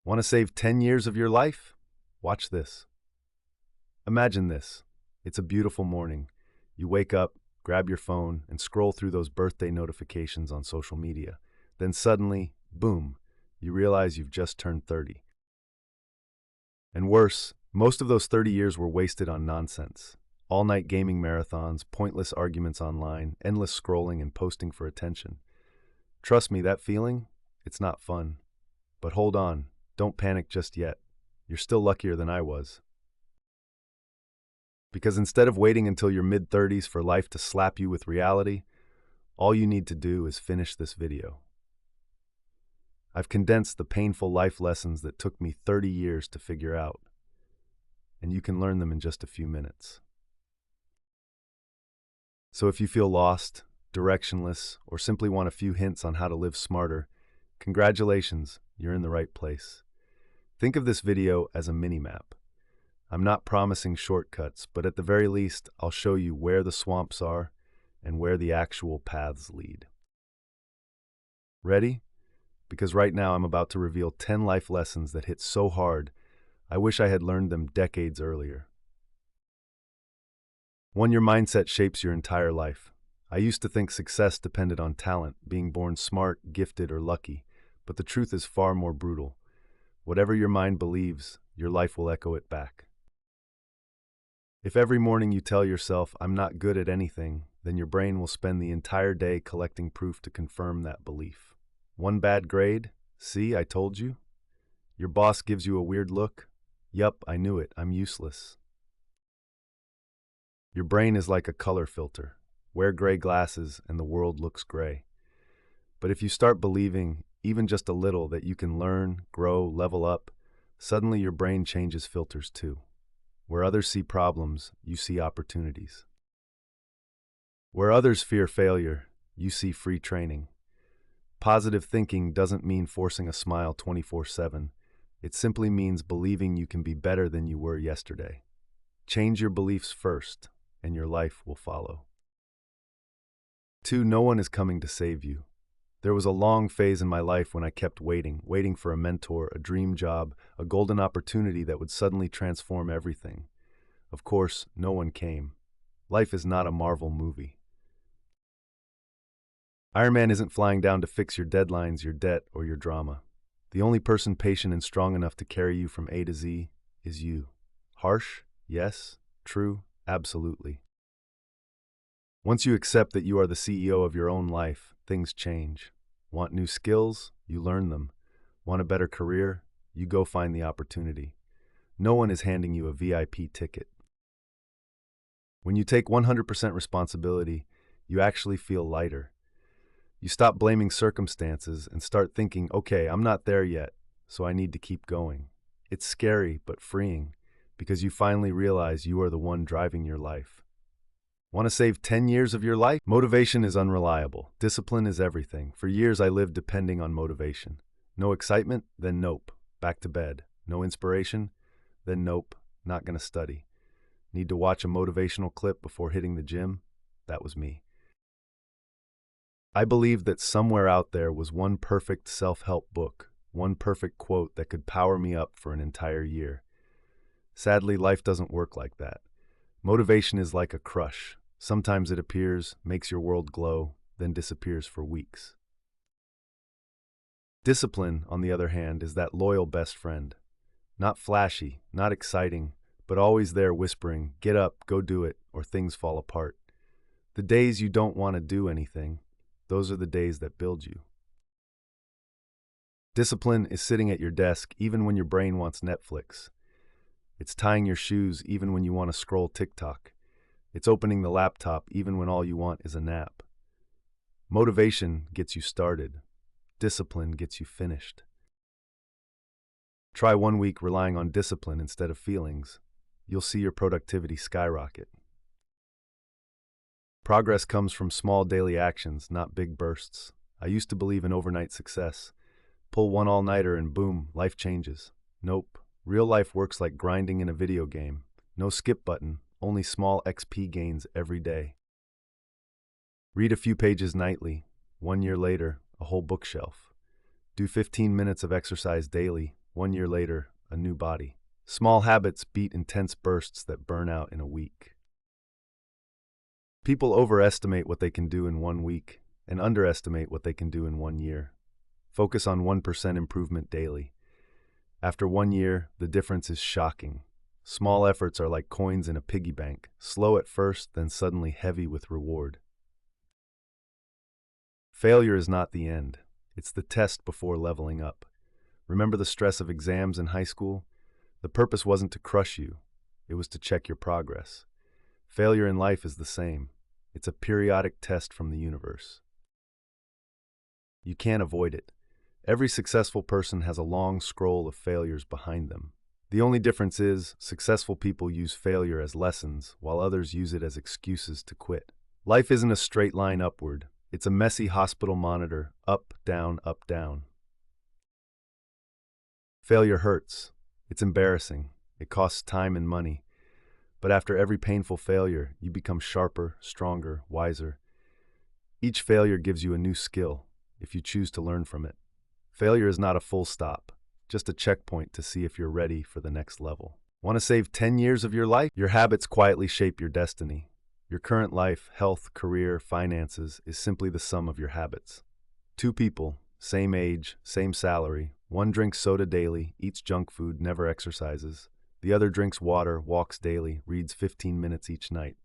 Want to save 10 years of your life? Watch this. Imagine this. It's a beautiful morning. You wake up, grab your phone, and scroll through those birthday notifications on social media. Then suddenly, boom, you realize you've just turned 30. And worse, most of those 30 years were wasted on nonsense. All-night gaming marathons, pointless arguments online, endless scrolling and posting for attention. Trust me, that feeling, it's not fun. But hold on, don't panic just yet. You're still luckier than I was. Because instead of waiting until your mid-30s for life to slap you with reality, all you need to do is finish this video. I've condensed the painful life lessons that took me 30 years to figure out, and you can learn them in just a few minutes. So if you feel lost, directionless, or simply want a few hints on how to live smarter, congratulations, you're in the right place. Think of this video as a mini-map. I'm not promising shortcuts, but at the very least, I'll show you where the swamps are and where the actual paths lead. Ready? Because right now I'm about to reveal 10 life lessons that hit so hard, I wish I had learned them decades earlier. 1. Your mindset shapes your entire life. I used to think success depended on talent, being born smart, gifted, or lucky, but the truth is far more brutal. Whatever your mind believes, your life will echo it back. If every morning you tell yourself, "I'm not good at anything," then your brain will spend the entire day collecting proof to confirm that belief. One bad grade? See, I told you? Your boss gives you a weird look? Yup, I knew it, I'm useless. Your brain is like a color filter. Wear gray glasses and the world looks gray. But if you start believing, even just a little, that you can learn, grow, level up, suddenly your brain changes filters too. Where others see problems, you see opportunities. Where others fear failure, you see free training. Positive thinking doesn't mean forcing a smile 24/7. It simply means believing you can be better than you were yesterday. Change your beliefs first, and your life will follow. 2. No one is coming to save you. There was a long phase in my life when I kept waiting for a mentor, a dream job, a golden opportunity that would suddenly transform everything. Of course, no one came. Life is not a Marvel movie. Iron Man isn't flying down to fix your deadlines, your debt, or your drama. The only person patient and strong enough to carry you from A to Z is you. Harsh? Yes. True? Absolutely. Once you accept that you are the CEO of your own life, things change. Want new skills? You learn them. Want a better career? You go find the opportunity. No one is handing you a VIP ticket. When you take 100% responsibility, you actually feel lighter. You stop blaming circumstances and start thinking, okay, I'm not there yet, so I need to keep going. It's scary but freeing, because you finally realize you are the one driving your life. Want to save 10 years of your life? Motivation is unreliable. Discipline is everything. For years I lived depending on motivation. No excitement? Then nope. Back to bed. No inspiration? Then nope. Not gonna study. Need to watch a motivational clip before hitting the gym? That was me. I believed that somewhere out there was one perfect self-help book, one perfect quote that could power me up for an entire year. Sadly, life doesn't work like that. Motivation is like a crush. Sometimes it appears, makes your world glow, then disappears for weeks. Discipline, on the other hand, is that loyal best friend. Not flashy, not exciting, but always there whispering, get up, go do it, or things fall apart. The days you don't want to do anything, those are the days that build you. Discipline is sitting at your desk even when your brain wants Netflix. It's tying your shoes even when you want to scroll TikTok. It's opening the laptop even when all you want is a nap. Motivation gets you started. Discipline gets you finished. Try 1 week relying on discipline instead of feelings. You'll see your productivity skyrocket. Progress comes from small daily actions, not big bursts. I used to believe in overnight success. Pull one all-nighter and boom, life changes. Nope. Real life works like grinding in a video game. No skip button, only small XP gains every day. Read a few pages nightly. 1 year later, a whole bookshelf. Do 15 minutes of exercise daily. 1 year later, a new body. Small habits beat intense bursts that burn out in a week. People overestimate what they can do in 1 week and underestimate what they can do in 1 year. Focus on 1% improvement daily. After 1 year, the difference is shocking. Small efforts are like coins in a piggy bank, slow at first, then suddenly heavy with reward. Failure is not the end. It's the test before leveling up. Remember the stress of exams in high school? The purpose wasn't to crush you. It was to check your progress. Failure in life is the same. It's a periodic test from the universe. You can't avoid it. Every successful person has a long scroll of failures behind them. The only difference is, successful people use failure as lessons, while others use it as excuses to quit. Life isn't a straight line upward. It's a messy hospital monitor, up, down, up, down. Failure hurts. It's embarrassing. It costs time and money. But after every painful failure, you become sharper, stronger, wiser. Each failure gives you a new skill, if you choose to learn from it. Failure is not a full stop, just a checkpoint to see if you're ready for the next level. Want to save 10 years of your life? Your habits quietly shape your destiny. Your current life, health, career, finances is simply the sum of your habits. Two people, same age, same salary. One drinks soda daily, eats junk food, never exercises. The other drinks water, walks daily, reads 15 minutes each night.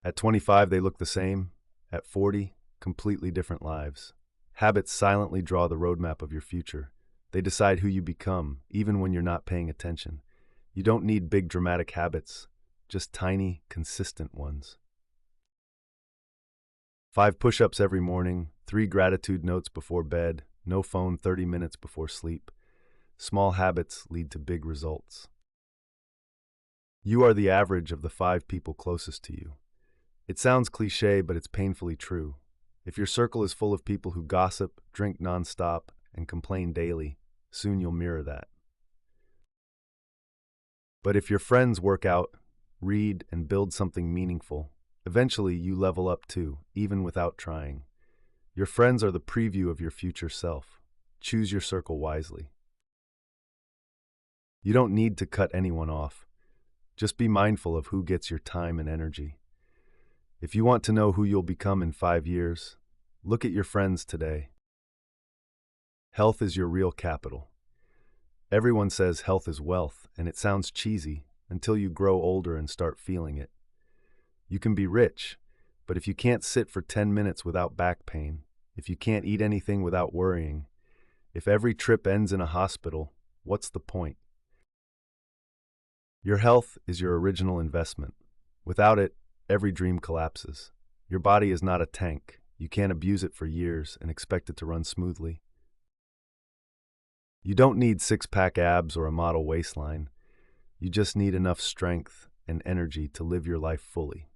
At 25, they look the same. At 40, completely different lives. Habits silently draw the roadmap of your future. They decide who you become, even when you're not paying attention. You don't need big dramatic habits, just tiny, consistent ones. 5 push-ups every morning, 3 gratitude notes before bed, no phone 30 minutes before sleep. Small habits lead to big results. You are the average of the 5 people closest to you. It sounds cliché, but it's painfully true. If your circle is full of people who gossip, drink nonstop, and complain daily, soon you'll mirror that. But if your friends work out, read, and build something meaningful, eventually you level up too, even without trying. Your friends are the preview of your future self. Choose your circle wisely. You don't need to cut anyone off. Just be mindful of who gets your time and energy. If you want to know who you'll become in 5 years, look at your friends today. Health is your real capital. Everyone says health is wealth, and it sounds cheesy until you grow older and start feeling it. You can be rich, but if you can't sit for 10 minutes without back pain, if you can't eat anything without worrying, if every trip ends in a hospital, what's the point? Your health is your original investment. Without it, every dream collapses. Your body is not a tank. You can't abuse it for years and expect it to run smoothly. You don't need six-pack abs or a model waistline. You just need enough strength and energy to live your life fully.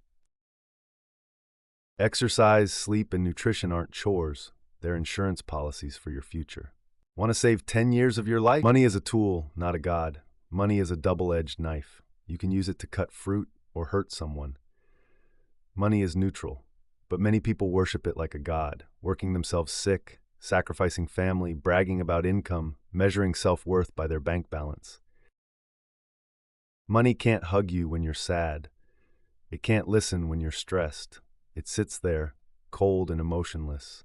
Exercise, sleep, and nutrition aren't chores. They're insurance policies for your future. Want to save 10 years of your life? Money is a tool, not a god. Money is a double-edged knife. You can use it to cut fruit or hurt someone. Money is neutral, but many people worship it like a god, working themselves sick, sacrificing family, bragging about income, measuring self-worth by their bank balance. Money can't hug you when you're sad. It can't listen when you're stressed. It sits there, cold and emotionless.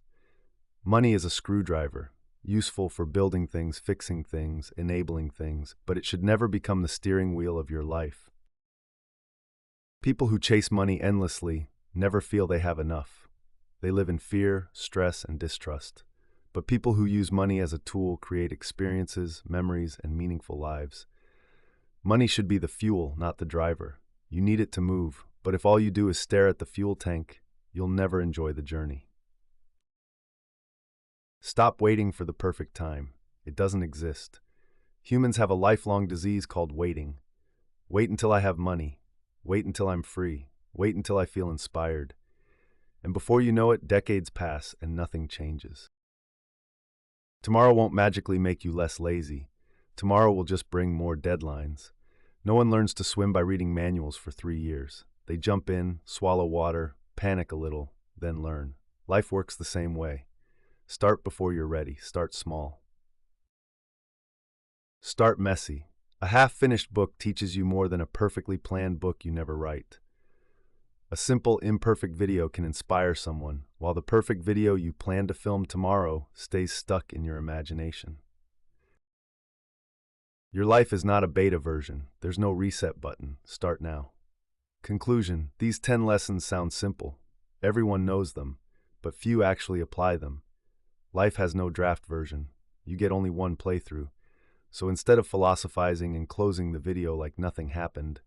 Money is a screwdriver, useful for building things, fixing things, enabling things, but it should never become the steering wheel of your life. People who chase money endlessly never feel they have enough. They live in fear, stress, and distrust. But people who use money as a tool create experiences, memories, and meaningful lives. Money should be the fuel, not the driver. You need it to move, but if all you do is stare at the fuel tank, you'll never enjoy the journey. Stop waiting for the perfect time. It doesn't exist. Humans have a lifelong disease called waiting. Wait until I have money. Wait until I'm free. Wait until I feel inspired. And before you know it, decades pass and nothing changes. Tomorrow won't magically make you less lazy. Tomorrow will just bring more deadlines. No one learns to swim by reading manuals for 3 years. They jump in, swallow water, panic a little, then learn. Life works the same way. Start before you're ready. Start small. Start messy. A half-finished book teaches you more than a perfectly planned book you never write. A simple, imperfect video can inspire someone, while the perfect video you plan to film tomorrow stays stuck in your imagination. Your life is not a beta version. There's no reset button. Start now. Conclusion: these 10 lessons sound simple. Everyone knows them, but few actually apply them. Life has no draft version. You get only one playthrough. So instead of philosophizing and closing the video like nothing happened,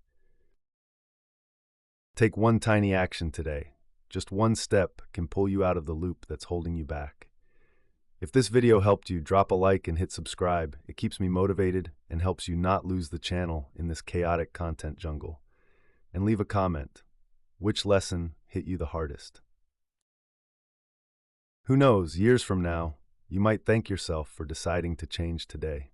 take one tiny action today. Just one step can pull you out of the loop that's holding you back. If this video helped you, drop a like and hit subscribe. It keeps me motivated and helps you not lose the channel in this chaotic content jungle. And leave a comment. Which lesson hit you the hardest? Who knows, years from now, you might thank yourself for deciding to change today.